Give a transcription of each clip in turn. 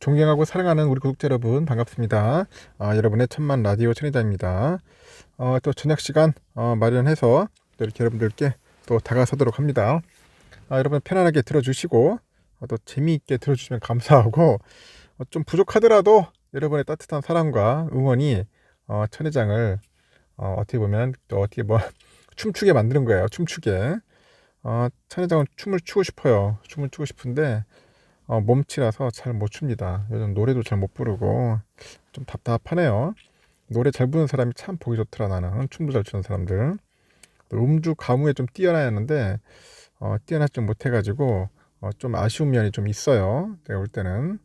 존경하고 사랑하는 우리 구독자 여러분 반갑습니다. 여러분의 천만 라디오 천혜자입니다. 또 저녁 시간 마련해서 또 이렇게 여러분들께 또 다가서도록 합니다. 여러분 편안하게 들어주시고 또 재미있게 들어주시면 감사하고 좀 부족하더라도 여러분의 따뜻한 사랑과 응원이 천혜장을 어떻게 보면 또 어떻게 뭐 춤추게 만드는 거예요. 춤추게. 천혜장은 춤을 추고 싶어요. 춤을 추고 싶은데 몸치라서 잘 못 춥니다. 요즘 노래도 잘 못 부르고 좀 답답하네요. 노래 잘 부르는 사람이 참 보기 좋더라. 나는 춤도 잘 추는 사람들. 음주 가무에 좀 뛰어나야 하는데 뛰어나지 못해가지고 좀 아쉬운 면이 좀 있어요. 내가 볼 때는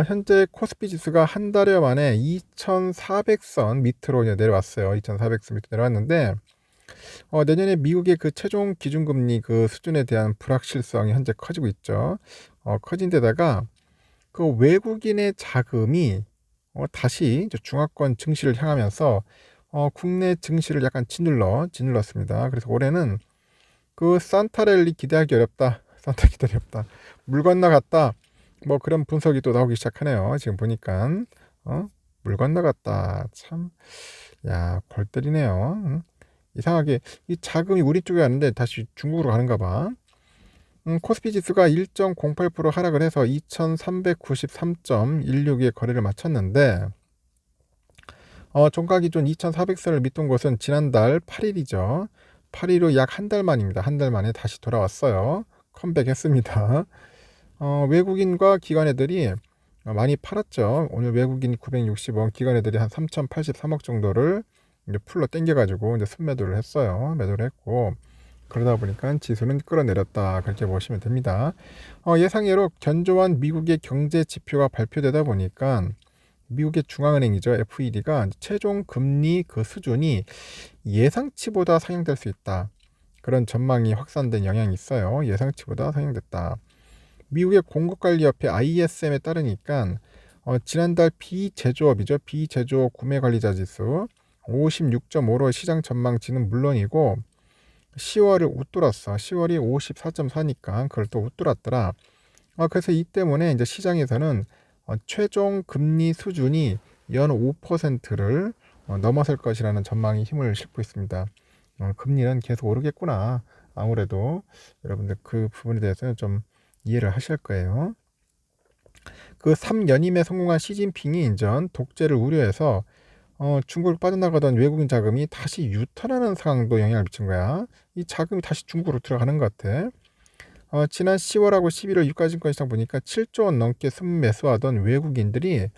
현재 코스피 지수가 한 달여 만에 2400선 밑으로 이제 내려왔어요. 2400선 밑으로 내려왔는데 내년에 미국의 그 최종 기준금리 그 수준에 대한 불확실성이 현재 커지고 있죠. 커진 데다가 그 외국인의 자금이 다시 이제 중화권 증시를 향하면서 국내 증시를 약간 짓눌렀습니다. 그래서 올해는 그 산타랠리 기대하기 어렵다. 산타 기대하기 어렵다. 물 건너갔다. 뭐 그런 분석이 또 나오기 시작하네요. 지금 보니까 물 건너갔다. 참, 야, 골 때리네요. 이상하게 이 자금이 우리 쪽에 왔는데 다시 중국으로 가는가 봐. 코스피 지수가 1.08% 하락을 해서 2393.16의 거래를 마쳤는데 종가 기준 2400선을 밑돈 곳은 지난달 8일이죠. 8일로 약 한 달 만입니다. 한 달 만에 다시 돌아왔어요. 컴백했습니다. 외국인과 기관애들이 많이 팔았죠. 오늘 외국인 960원, 기관애들이 한 3083억 정도를 이제 풀로 땡겨가지고 이제 순매도를 했어요. 매도를 했고 그러다 보니까 지수는 끌어내렸다 그렇게 보시면 됩니다. 예상외로 견조한 미국의 경제 지표가 발표되다 보니까 미국의 중앙은행이죠. FED가 최종 금리 그 수준이 예상치보다 상향될 수 있다. 그런 전망이 확산된 영향이 있어요. 예상치보다 상향됐다. 미국의 공급관리협회 ISM에 따르니까 지난달 비제조업이죠. 비제조업 구매관리자 지수 56.5로 시장 전망치는 물론이고 10월을 웃돌았어. 10월이 54.4니까 그걸 또 웃돌았더라. 그래서 이 때문에 이제 시장에서는 최종 금리 수준이 연 5%를 넘어설 것이라는 전망이 힘을 싣고 있습니다. 금리는 계속 오르겠구나. 아무래도 여러분들 그 부분에 대해서는 좀 이해를 하실 거예요. 그 3연임에 성공한 시진핑이 인전 독재를 우려해서 중국을 빠져나가던 외국인 자금이 다시 유턴하는 상황도 영향을 미친 거야. 이 자금이 다시 중국으로 들어가는 것 같아. 지난 10월하고 11월 유가증권시장 보니까 7조 원 넘게 순매수하던 외국인들이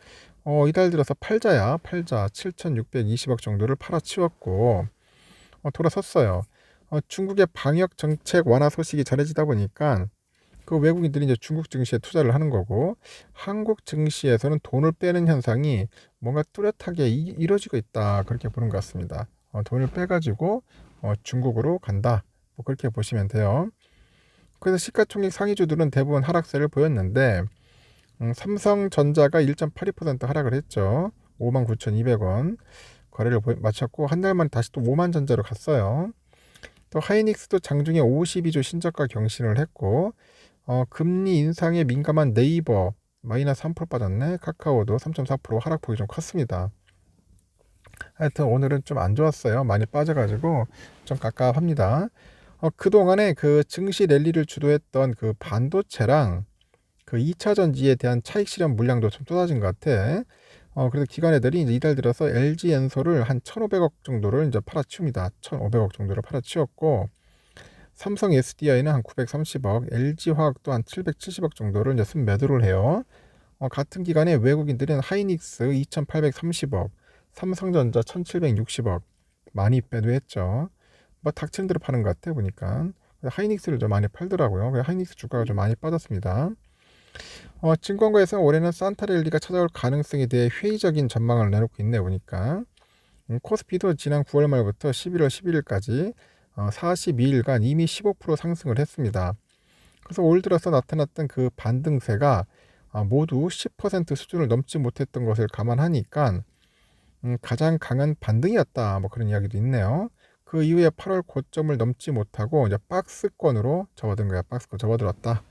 이달 들어서 팔자 7,620억 정도를 팔아치웠고 돌아섰어요. 중국의 방역 정책 완화 소식이 전해지다 보니까 그 외국인들이 이제 중국 증시에 투자를 하는 거고 한국 증시에서는 돈을 빼는 현상이 뭔가 뚜렷하게 이루어지고 있다 그렇게 보는 것 같습니다. 돈을 빼가지고 중국으로 간다 뭐 그렇게 보시면 돼요. 그래서 시가총액 상위주들은 대부분 하락세를 보였는데 삼성전자가 1.82% 하락을 했죠. 59,200원 거래를 마쳤고 한 달 만에 다시 또 5만 전자로 갔어요. 또 하이닉스도 장중에 52주 신저가 경신을 했고 금리 인상에 민감한 네이버 마이너스 3% 빠졌네. 카카오도 3.4% 하락폭이 좀 컸습니다. 하여튼 오늘은 좀 안 좋았어요. 많이 빠져가지고 좀 깝깝합니다. 그동안에 그 증시 랠리를 주도했던 그 반도체랑 그 2차 전지에 대한 차익 실현 물량도 좀 쏟아진 것 같아. 그래서 기관 애들이 이제 이달 들어서 LG 엔소를 한 1,500억 정도를 이제 팔아치웁니다. 1,500억 정도를 팔아치웠고 삼성 SDI는 한 930억, LG 화학도 한 770억 정도를 이제 순매도를 해요. 같은 기간에 외국인들은 하이닉스 2,830억, 삼성전자 1,760억 많이 매도했죠. 뭐 닥치는 대로 파는 것 같아 보니까. 하이닉스를 좀 많이 팔더라고요. 그래서 하이닉스 주가가 좀 많이 빠졌습니다. 증권가에서는 올해는 산타랠리가 찾아올 가능성에 대해 회의적인 전망을 내놓고 있네 보니까. 코스피도 지난 9월 말부터 11월 11일까지 42일간 이미 15% 상승을 했습니다. 그래서 올 들어서 나타났던 그 반등세가 모두 10% 수준을 넘지 못했던 것을 감안하니까 가장 강한 반등이었다. 뭐 그런 이야기도 있네요. 그 이후에 8월 고점을 넘지 못하고 이제 박스권으로 접어든 거야. 박스권 접어들었다.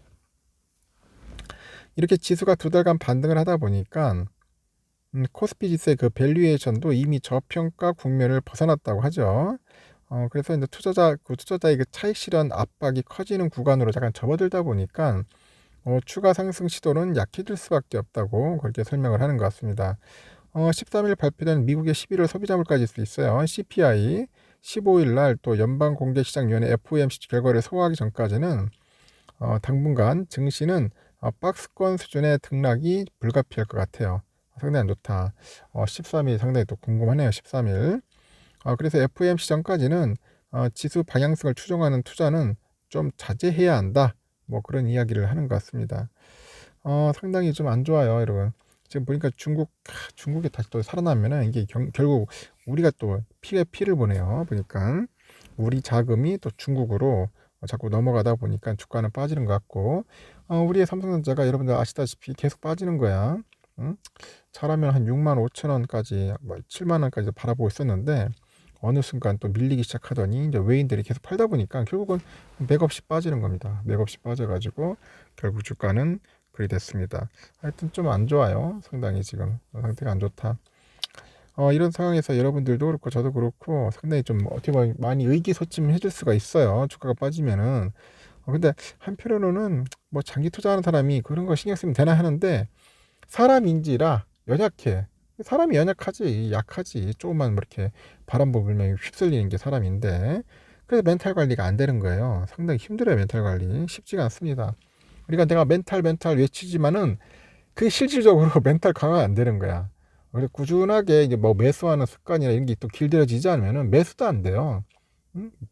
이렇게 지수가 2달간 반등을 하다 보니까 코스피 지수의 그 밸류에이션도 이미 저평가 국면을 벗어났다고 하죠. 그래서 이제 투자자의 그 차익 실현 압박이 커지는 구간으로 약간 접어들다 보니까 추가 상승 시도는 약해질 수밖에 없다고 그렇게 설명을 하는 것 같습니다. 13일 발표된 미국의 11월 소비자 물가지일 수 있어요. CPI 15일 날 또 연방공개시장위원회 FOMC 결과를 소화하기 전까지는 당분간 증시는 박스권 수준의 등락이 불가피할 것 같아요. 상당히 안 좋다. 13일 상당히 또 궁금하네요. 13일. 그래서 FOMC 전까지는 지수 방향성을 추종하는 투자는 좀 자제해야 한다. 뭐 그런 이야기를 하는 것 같습니다. 상당히 좀 안 좋아요, 여러분. 지금 보니까 중국이 다시 또 살아나면은 이게 결국 우리가 또 피를 보내요. 보니까 우리 자금이 또 중국으로 자꾸 넘어가다 보니까 주가는 빠지는 것 같고, 우리의 삼성전자가 여러분들 아시다시피 계속 빠지는 거야. 응? 잘하면 한 6만 5천 원까지, 7만 원까지 바라보고 있었는데 어느 순간 또 밀리기 시작하더니 이제 외인들이 계속 팔다 보니까 결국은 맥없이 빠지는 겁니다. 맥없이 빠져가지고 결국 주가는 그리 됐습니다. 하여튼 좀 안 좋아요. 상당히 지금 상태가 안 좋다. 이런 상황에서 여러분들도 그렇고 저도 그렇고 상당히 좀 어떻게 보면 많이 의기소침해질 수가 있어요. 주가가 빠지면은. 근데 한편으로는 뭐 장기 투자하는 사람이 그런 거 신경 쓰면 되나 하는데 사람인지라 연약해. 사람이 연약하지, 약하지. 조금만 뭐 이렇게 바람 불면 휩쓸리는 게 사람인데 그래서 멘탈 관리가 안 되는 거예요. 상당히 힘들어요. 멘탈 관리 쉽지가 않습니다. 우리가 내가 멘탈 외치지만은 그게 실질적으로 멘탈 강화가 안 되는 거야. 그래서 꾸준하게 이제 뭐 매수하는 습관이나 이런 게 또 길들여지지 않으면은 매수도 안 돼요.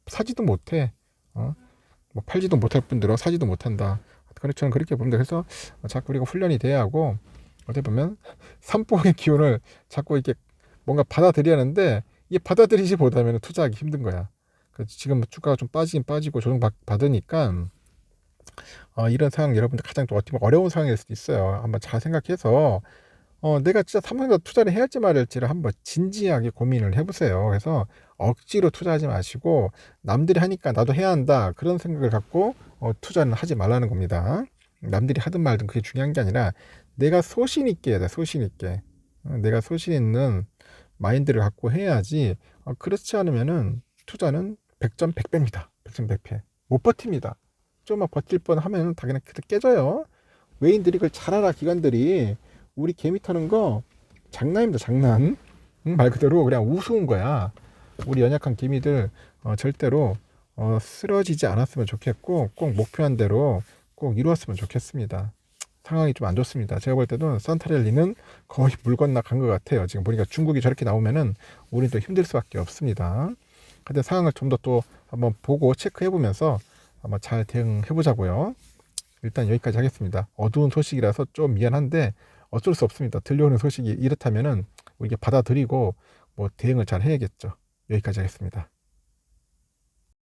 사지도 못해. 뭐 팔지도 못할 뿐더러 사지도 못한다. 그렇죠. 저는 그렇게 봅니다. 그래서 자꾸 우리가 훈련이 돼야 하고 어떻게 보면 삼봉의 기운을 자꾸 이렇게 뭔가 받아들여야 하는데 이게 받아들이지 못하면 투자하기 힘든 거야. 지금 주가가 좀 빠지긴 빠지고 조정 받으니까 이런 상황 여러분들 가장 좀 어떻게 보면 어려운 상황일 수도 있어요. 한번 잘 생각해서 내가 진짜 삼성전자 투자를 해야 할지 말할지를 한번 진지하게 고민을 해보세요. 그래서 억지로 투자하지 마시고 남들이 하니까 나도 해야 한다 그런 생각을 갖고 투자는 하지 말라는 겁니다. 남들이 하든 말든 그게 중요한 게 아니라 내가 소신 있게 해야 돼. 소신 있게. 내가 소신 있는 마인드를 갖고 해야지. 그렇지 않으면은 투자는 100점 100배입니다. 100점 100패. 못 버팁니다. 좀만 버틸 뻔 하면 당연히 깨져요. 외인들이 그걸 잘 알아. 기관들이 우리 개미 타는 거 장난입니다. 장난. 말 그대로 그냥 우스운 거야. 우리 연약한 개미들 절대로 쓰러지지 않았으면 좋겠고 꼭 목표한 대로 꼭 이루었으면 좋겠습니다. 상황이 좀 안 좋습니다. 제가 볼 때도 산타랠리는 거의 물 건너 간 것 같아요. 지금 보니까 중국이 저렇게 나오면은 우리는 또 힘들 수밖에 없습니다. 근데 상황을 좀 더 또 한번 보고 체크해 보면서 한번 잘 대응해 보자고요. 일단 여기까지 하겠습니다. 어두운 소식이라서 좀 미안한데 어쩔 수 없습니다. 들려오는 소식이 이렇다면은 이게 받아들이고 뭐 대응을 잘 해야겠죠. 여기까지 하겠습니다.